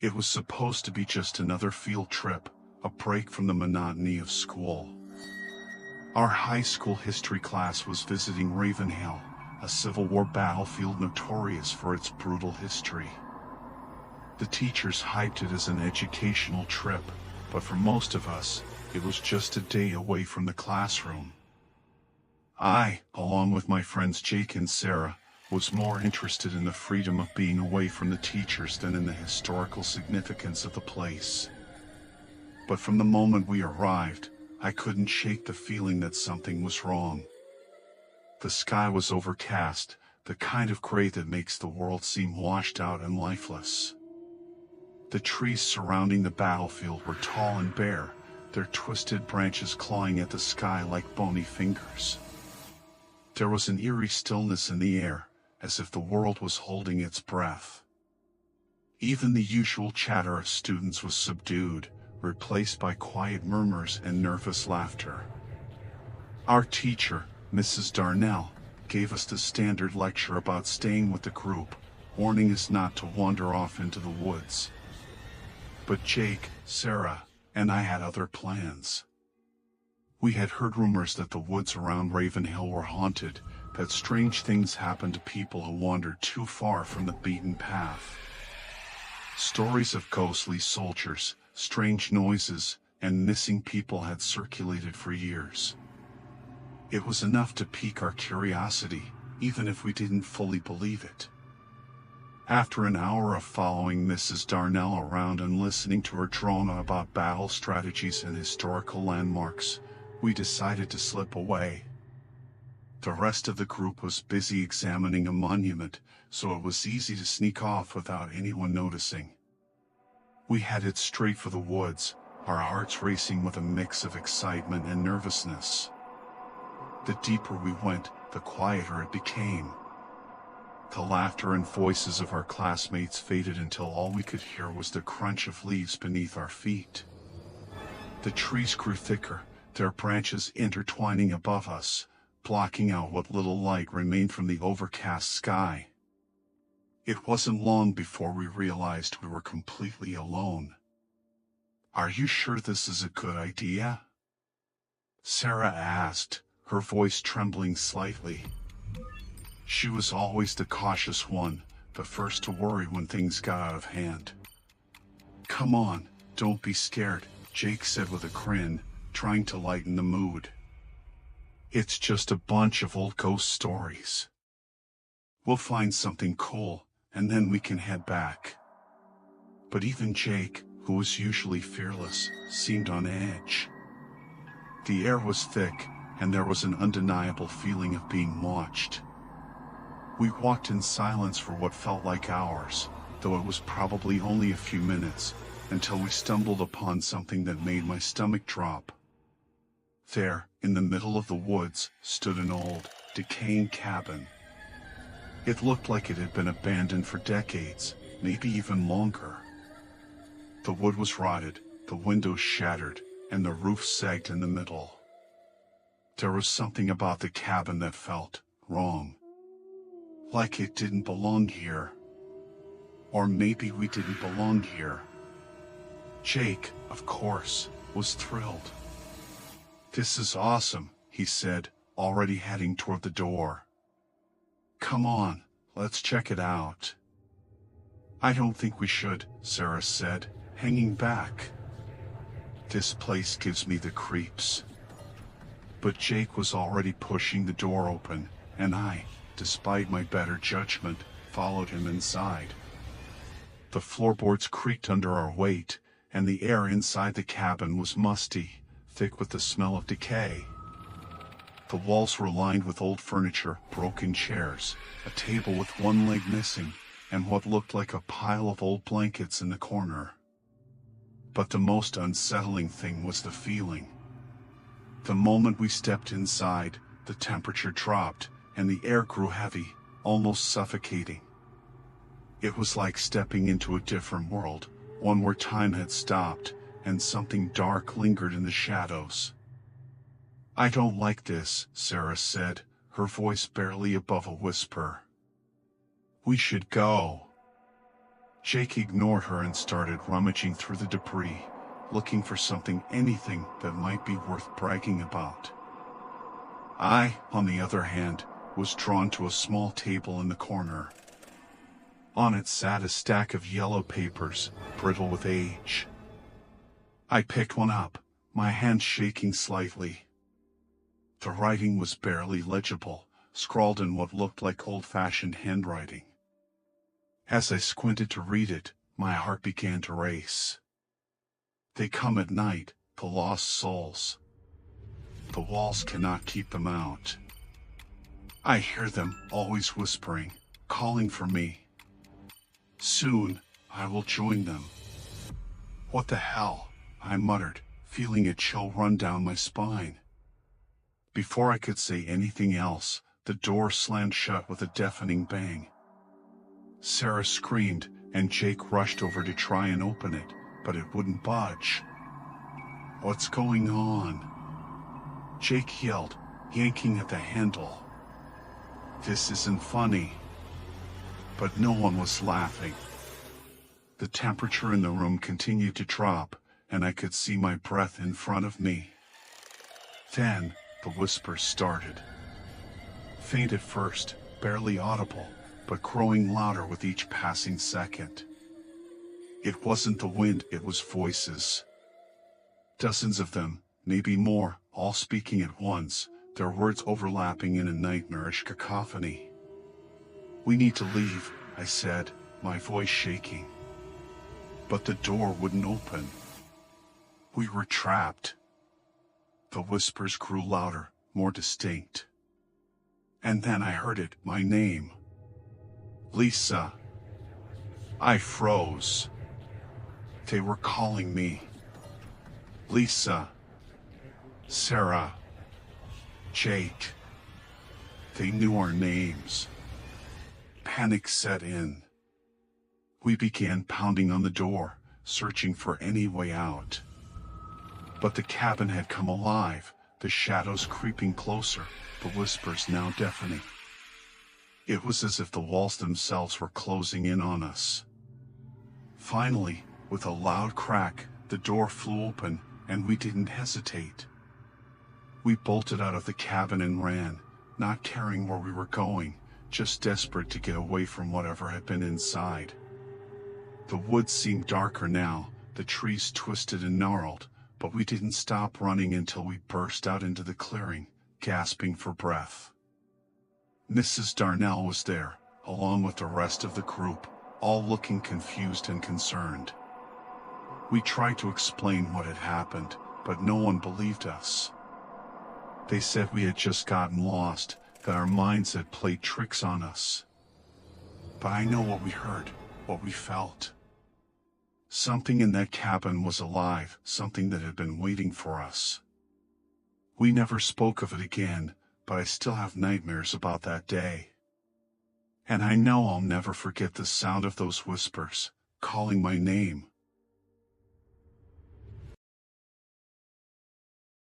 It was supposed to be just another field trip, a break from the monotony of school. Our high school history class was visiting Ravenhill, a Civil War battlefield notorious for its brutal history. The teachers hyped it as an educational trip, but for most of us, it was just a day away from the classroom. I, along with my friends Jake and Sarah, was more interested in the freedom of being away from the teachers than in the historical significance of the place. But from the moment we arrived, I couldn't shake the feeling that something was wrong. The sky was overcast, the kind of gray that makes the world seem washed out and lifeless. The trees surrounding the battlefield were tall and bare, their twisted branches clawing at the sky like bony fingers. There was an eerie stillness in the air, as if the world was holding its breath. Even the usual chatter of students was subdued, replaced by quiet murmurs and nervous laughter. Our teacher, Mrs. Darnell, gave us the standard lecture about staying with the group, warning us not to wander off into the woods. But Jake, Sarah, and I had other plans. We had heard rumors that the woods around Ravenhill were haunted, that strange things happened to people who wandered too far from the beaten path. Stories of ghostly soldiers, strange noises, and missing people had circulated for years. It was enough to pique our curiosity, even if we didn't fully believe it. After an hour of following Mrs. Darnell around and listening to her drama about battle strategies and historical landmarks, we decided to slip away. The rest of the group was busy examining a monument, so it was easy to sneak off without anyone noticing. We headed straight for the woods, our hearts racing with a mix of excitement and nervousness. The deeper we went, the quieter it became. The laughter and voices of our classmates faded until all we could hear was the crunch of leaves beneath our feet. The trees grew thicker, their branches intertwining above us, blocking out what little light remained from the overcast sky. It wasn't long before we realized we were completely alone. "Are you sure this is a good idea?" Sarah asked, her voice trembling slightly. She was always the cautious one, the first to worry when things got out of hand. "Come on, don't be scared," Jake said with a grin, trying to lighten the mood. "It's just a bunch of old ghost stories. We'll find something cool, and then we can head back." But even Jake, who was usually fearless, seemed on edge. The air was thick, and there was an undeniable feeling of being watched. We walked in silence for what felt like hours, though it was probably only a few minutes, until we stumbled upon something that made my stomach drop. There, in the middle of the woods, stood an old, decaying cabin. It looked like it had been abandoned for decades, maybe even longer. The wood was rotted, the windows shattered, and the roof sagged in the middle. There was something about the cabin that felt wrong. Like it didn't belong here. Or maybe we didn't belong here. Jake, of course, was thrilled. "This is awesome," he said, already heading toward the door. "Come on, let's check it out." "I don't think we should," Sarah said, hanging back. "This place gives me the creeps." But Jake was already pushing the door open, and I, despite my better judgment, followed him inside. The floorboards creaked under our weight, and the air inside the cabin was musty, thick with the smell of decay. The walls were lined with old furniture, broken chairs, a table with one leg missing, and what looked like a pile of old blankets in the corner. But the most unsettling thing was the feeling. The moment we stepped inside, the temperature dropped, and the air grew heavy, almost suffocating. It was like stepping into a different world, one where time had stopped, and something dark lingered in the shadows. "I don't like this," Sarah said, her voice barely above a whisper. "We should go." Jake ignored her and started rummaging through the debris, looking for anything that might be worth bragging about. I, on the other hand, was drawn to a small table in the corner. On it sat a stack of yellow papers, brittle with age. I picked one up, my hand shaking slightly. The writing was barely legible, scrawled in what looked like old-fashioned handwriting. As I squinted to read it, my heart began to race. They come at night, the lost souls. The walls cannot keep them out. I hear them, always whispering, calling for me. Soon, I will join them. What the hell? I muttered, feeling a chill run down my spine. Before I could say anything else, the door slammed shut with a deafening bang. Sarah screamed, and Jake rushed over to try and open it, but it wouldn't budge. What's going on? Jake yelled, yanking at the handle. This isn't funny. But no one was laughing. The temperature in the room continued to drop, and I could see my breath in front of me. Then, the whispers started. Faint at first, barely audible, but growing louder with each passing second. It wasn't the wind, it was voices. Dozens of them, maybe more, all speaking at once, their words overlapping in a nightmarish cacophony. We need to leave, I said, my voice shaking. But the door wouldn't open. We were trapped. The whispers grew louder, more distinct. And then I heard it, my name. Lisa. I froze. They were calling me. Lisa. Sarah. Jake. They knew our names. Panic set in. We began pounding on the door, searching for any way out. But the cabin had come alive, the shadows creeping closer, the whispers now deafening. It was as if the walls themselves were closing in on us. Finally, with a loud crack, the door flew open, and we didn't hesitate. We bolted out of the cabin and ran, not caring where we were going, just desperate to get away from whatever had been inside. The woods seemed darker now, the trees twisted and gnarled, but we didn't stop running until we burst out into the clearing, gasping for breath. Mrs. Darnell was there, along with the rest of the group, all looking confused and concerned. We tried to explain what had happened, but no one believed us. They said we had just gotten lost, that our minds had played tricks on us. But I know what we heard, what we felt. Something in that cabin was alive, something that had been waiting for us. We never spoke of it again, but I still have nightmares about that day. And I know I'll never forget the sound of those whispers, calling my name.